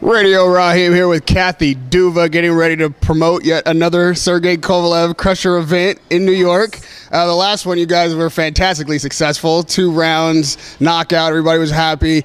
Radio Rahim here with Kathy Duva, getting ready to promote yet another Sergey Kovalev Crusher event in New York. The last one, you guys were fantastically successful. 2 rounds, knockout, everybody was happy.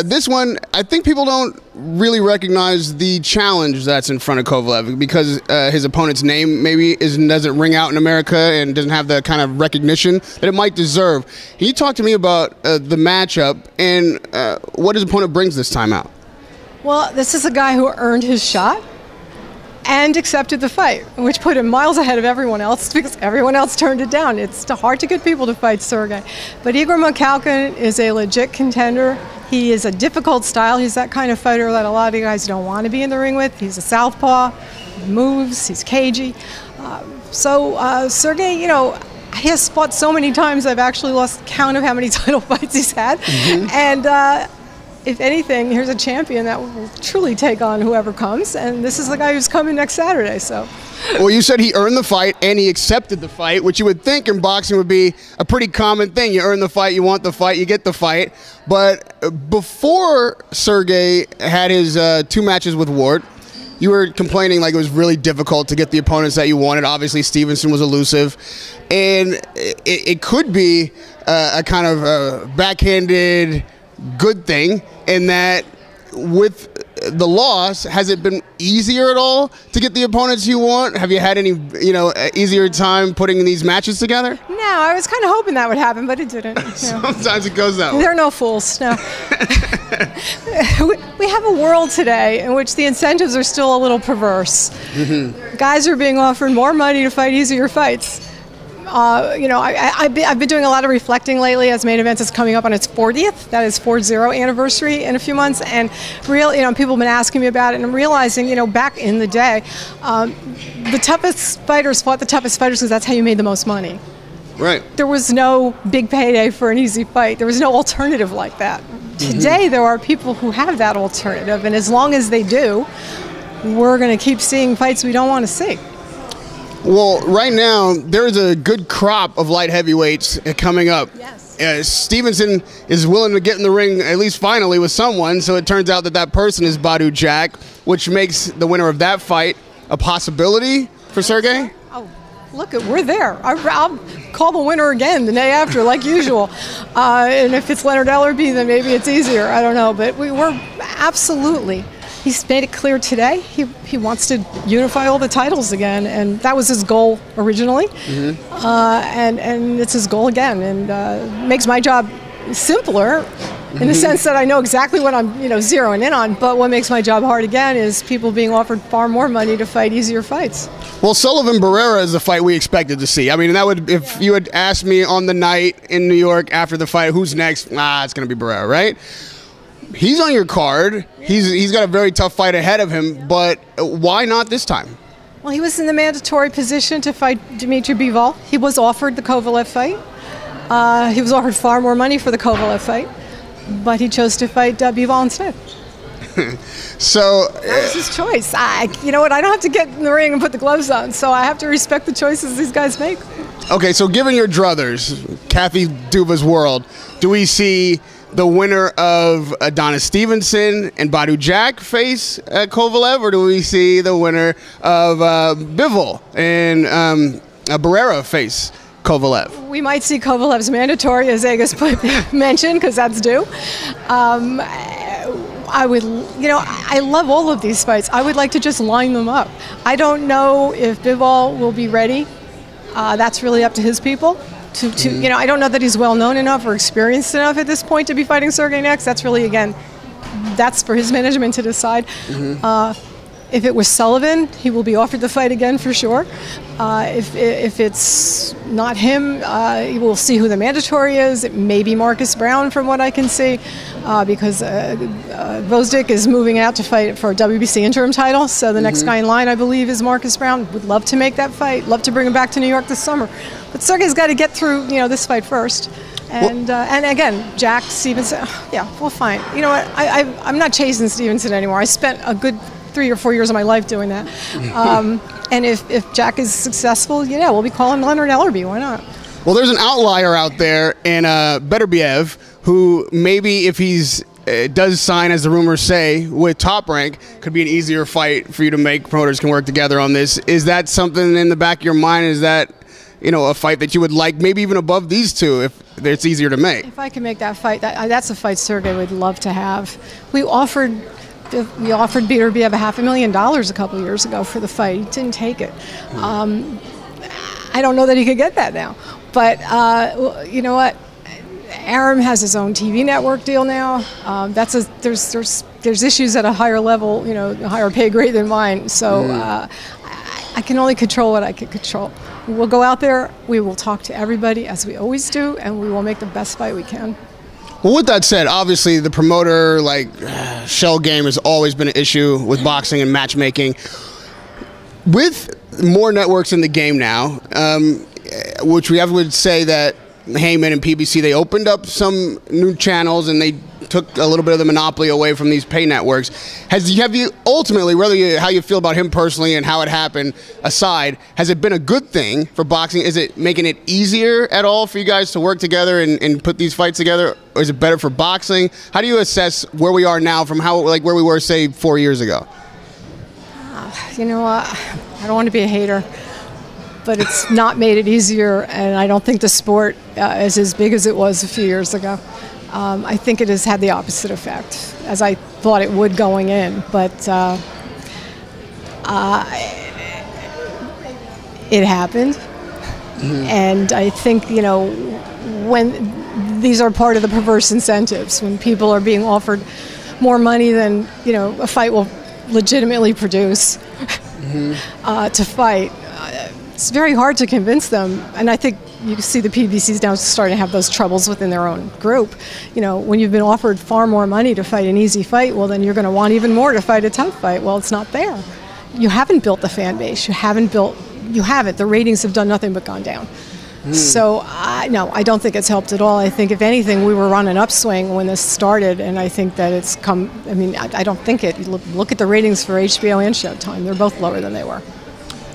This one, I think people don't really recognize the challenge that's in front of Kovalev because his opponent's name maybe doesn't ring out in America and doesn't have the kind of recognition that it might deserve. Can you talk to me about the matchup and what his opponent brings this time out? Well, this is a guy who earned his shot and accepted the fight, which put him miles ahead of everyone else because everyone else turned it down. It's hard to get people to fight Sergey. But Igor Mikhalkin is a legit contender. He is a difficult style. He's that kind of fighter that a lot of guys don't want to be in the ring with. He's a southpaw, he moves, he's cagey. Sergey, you know, he has fought so many times I've actually lost count of how many title fights he's had. And if anything, here's a champion that will truly take on whoever comes, and this is the guy who's coming next Saturday. So, well, you said he earned the fight and he accepted the fight, which you would think in boxing would be a pretty common thing. You earn the fight, you want the fight, you get the fight. But before Sergey had his 2 matches with Ward, you were complaining like it was really difficult to get the opponents that you wanted. Obviously, Stevenson was elusive, and it could be a kind of backhanded good thing in that with the loss, has it been easier at all to get the opponents you want? Have you had any, easier time putting these matches together? No, I was kind of hoping that would happen, but it didn't. Sometimes it goes that way. There are no fools, no. We have a world today in which the incentives are still a little perverse. Guys are being offered more money to fight easier fights. I've been doing a lot of reflecting lately as Main Event is coming up on its 40th, that is 40 anniversary in a few months, and people have been asking me about it, and I'm realizing, back in the day, the toughest fighters fought the toughest fighters because that's how you made the most money. Right. There was no big payday for an easy fight. There was no alternative like that. Today, there are people who have that alternative, and as long as they do, we're going to keep seeing fights we don't want to see. Well, right now, there's a good crop of light heavyweights coming up. Yes. Stevenson is willing to get in the ring, at least finally, with someone, so it turns out that that person is Badou Jack, which makes the winner of that fight a possibility for Sergey? Oh, look, we're there. I'll call the winner again the day after, like usual. And if it's Leonard Ellerbe, then maybe it's easier. I don't know. But we're absolutely... He's made it clear today he wants to unify all the titles again, and that was his goal originally, and it's his goal again, and makes my job simpler in the sense that I know exactly what I'm zeroing in on. But what makes my job hard again is people being offered far more money to fight easier fights. Well, Sullivan-Barrera is the fight we expected to see. I mean, that would, if you had asked me on the night in New York after the fight, who's next? It's going to be Barrera, right? He's on your card. He's got a very tough fight ahead of him, but why not this time? Well, he was in the mandatory position to fight Dmitry Bivol. He was offered the Kovalev fight. He was offered far more money for the Kovalev fight, but he chose to fight Bivol instead. So that was his choice. You know what? I don't have to get in the ring and put the gloves on, so I have to respect the choices these guys make. Okay, so given your druthers, Kathy Duva's world, do we see the winner of Adonis Stevenson and Badou Jack face Kovalev, or do we see the winner of Bivol and Barrera face Kovalev? We might see Kovalev's mandatory, as Agus mentioned, because that's due. I love all of these fights. I would like to just line them up. I don't know if Bivol will be ready. That's really up to his people. I don't know that he's well known enough or experienced enough at this point to be fighting Sergey next. That's really, again, that's for his management to decide. If it was Sullivan, he will be offered the fight again for sure. If it's not him, we'll see who the mandatory is. It may be Marcus Brown from what I can see, because Vosdik is moving out to fight for a WBC interim title. So the next guy in line, I believe, is Marcus Brown. Would love to make that fight. Love to bring him back to New York this summer. But Sergey's got to get through, this fight first. And again, Jack, Stevenson, yeah, well, fine. You know what? I'm not chasing Stevenson anymore. I spent a good 3 or 4 years of my life doing that. And if Jack is successful, we'll be calling Leonard Ellerbe. Why not? Well, there's an outlier out there in Beterbiev who maybe if he's it does sign, as the rumors say, with Top Rank, could be an easier fight for you to make. Promoters can work together on this. Is that something in the back of your mind? Is that, you know, a fight that you would like, maybe even above these two, if it's easier to make? If I can make that fight, that's a fight Sergey would love to have. We offered Beterbiev $500,000 a couple of years ago for the fight. He didn't take it. I don't know that he could get that now. But you know what? Aram has his own TV network deal now. There's issues at a higher level, you know, a higher pay grade than mine. So I can only control what I can control. We'll go out there, we will talk to everybody as we always do, and we will make the best fight we can. Well, with that said, obviously the promoter shell game has always been an issue with boxing and matchmaking. With more networks in the game now, which would say that Heyman and PBC, they opened up some new channels and they took a little bit of the monopoly away from these pay networks. Have you ultimately, how you feel about him personally and how it happened aside, has it been a good thing for boxing? Is it making it easier at all for you guys to work together and put these fights together? Or is it better for boxing? How do you assess where we are now from where we were, say, 4 years ago? You know what? I don't want to be a hater, but it's not made it easier, and I don't think the sport is as big as it was a few years ago. I think it has had the opposite effect, as I thought it would going in, but it happened. And I think, you know, when these are part of the perverse incentives, when people are being offered more money than, you know, a fight will legitimately produce to fight, it's very hard to convince them. And I think you can see the PBCs now starting to have those troubles within their own group. You know, when you've been offered far more money to fight an easy fight, well, then you're going to want even more to fight a tough fight. Well, it's not there. You haven't built the fan base. You haven't. The ratings have done nothing but gone down. So, no, I don't think it's helped at all. I think, if anything, we were on an upswing when this started, and I think that it's come, I mean, I don't think it. You look at the ratings for HBO and Showtime. They're both lower than they were.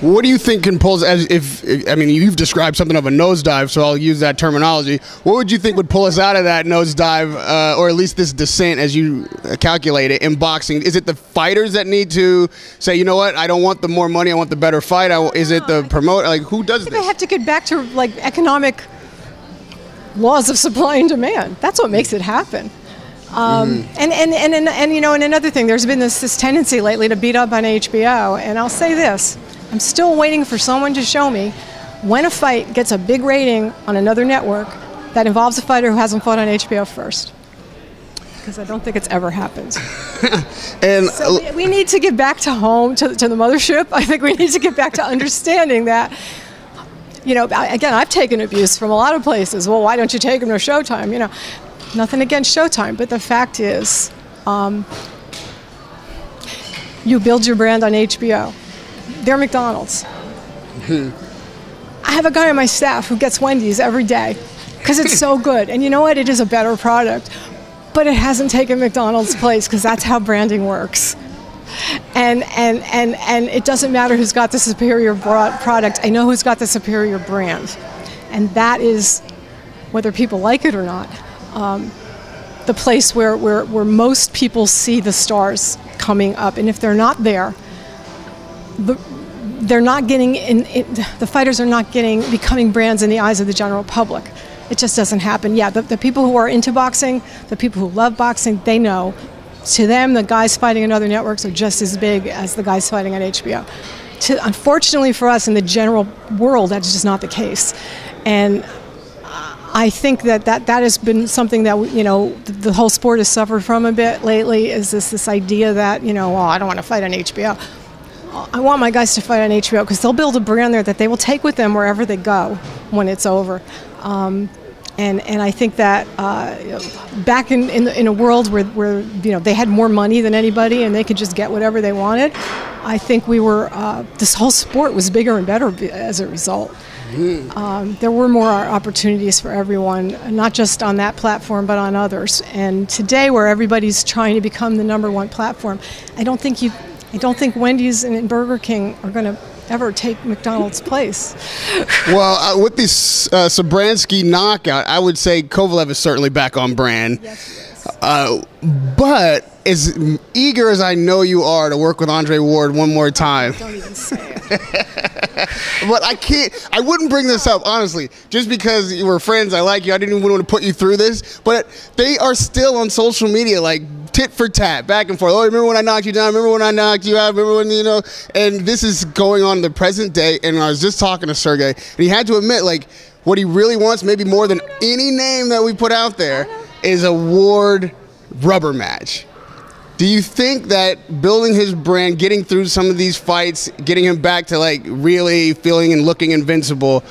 What do you think can pull, I mean, you've described something of a nosedive, so I'll use that terminology. What would you think would pull us out of that nosedive, or at least this descent as you calculate it in boxing? Is it the fighters that need to say, you know what, I don't want the more money, I want the better fight? Is it the promoter? Like, who does this? They have to get back to, like, economic laws of supply and demand. That's what makes it happen. And you know, and another thing, there's been this tendency lately to beat up on HBO, and I'll say this. I'm still waiting for someone to show me when a fight gets a big rating on another network that involves a fighter who hasn't fought on HBO first. Because I don't think it's ever happened. And so we need to get back to home, to the mothership. I think we need to get back to understanding that, you know, again, I've taken abuse from a lot of places. Well, why don't you take them to Showtime? You know, nothing against Showtime, but the fact is, you build your brand on HBO. They're McDonald's. I have a guy on my staff who gets Wendy's every day because it's so good. And you know what? It is a better product. But it hasn't taken McDonald's place because that's how branding works. And it doesn't matter who's got the superior product. I know who's got the superior brand. And that is, whether people like it or not, the place where most people see the stars coming up. And if they're not there, they're not getting the fighters are not becoming brands in the eyes of the general public. It just doesn't happen. Yeah, the people who are into boxing, the people who love boxing, they know. To them, the guys fighting on other networks are just as big as the guys fighting on HBO. Unfortunately for us, in the general world, that's just not the case. And I think that has been something that, you know, the whole sport has suffered from a bit lately, is this idea that, you know, well, I don't want to fight on HBO. I want my guys to fight on HBO because they'll build a brand there that they will take with them wherever they go when it's over. And I think that back in a world where you know, they had more money than anybody and they could just get whatever they wanted, I think this whole sport was bigger and better as a result. There were more opportunities for everyone, not just on that platform, but on others. And today, where everybody's trying to become the #1 platform, I don't think Wendy's and Burger King are going to ever take McDonald's place. Well, with this Sabransky knockout, I would say Kovalev is certainly back on brand. Yes, But as eager as I know you are to work with Andre Ward one more time. Don't even say it. But I wouldn't bring this up, honestly, just because you were friends, I like you, I didn't even want to put you through this, but they are still on social media, like, tit for tat, back and forth. Oh, remember when I knocked you down? Remember when I knocked you out? Remember when, and this is going on in the present day, and I was just talking to Sergey, and he had to admit, like, what he really wants, maybe more than any name that we put out there, is a Ward rubber match. Do you think that building his brand, getting through some of these fights, getting him back to like really feeling and looking invincible,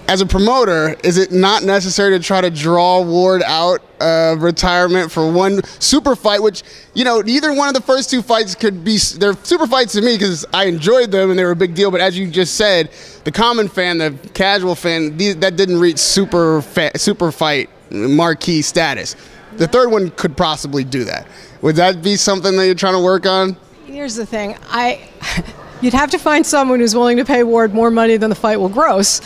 as a promoter, is it not necessary to try to draw Ward out of retirement for one super fight, which, neither one of the first two fights could be, they're super fights to me because I enjoyed them and they were a big deal, but as you just said, the common fan, the casual fan, that didn't reach super fight marquee status. The third one could possibly do that. Would that be something that you're trying to work on? Here's the thing. You'd have to find someone who's willing to pay Ward more money than the fight will gross,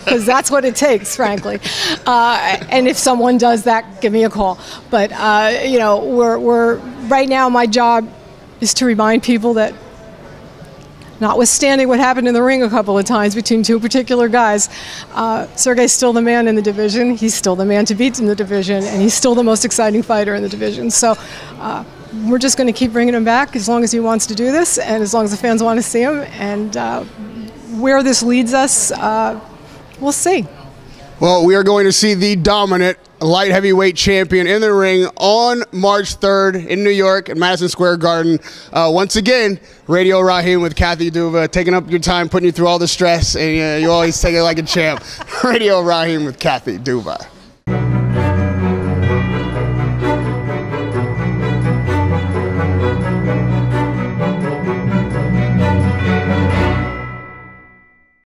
because that's what it takes, frankly. And if someone does that, give me a call. But we're right now. My job is to remind people that, notwithstanding what happened in the ring a couple of times between two particular guys, Sergey's still the man in the division. He's still the man to beat in the division, and he's still the most exciting fighter in the division. So we're just going to keep bringing him back as long as he wants to do this, and as long as the fans want to see him. And where this leads us, we'll see. Well, we are going to see the dominant light heavyweight champion in the ring on March 3rd in New York at Madison Square Garden. Once again, Radio Rahim with Kathy Duva, taking up your time, putting you through all the stress, and you always take it like a champ. Radio Rahim with Kathy Duva.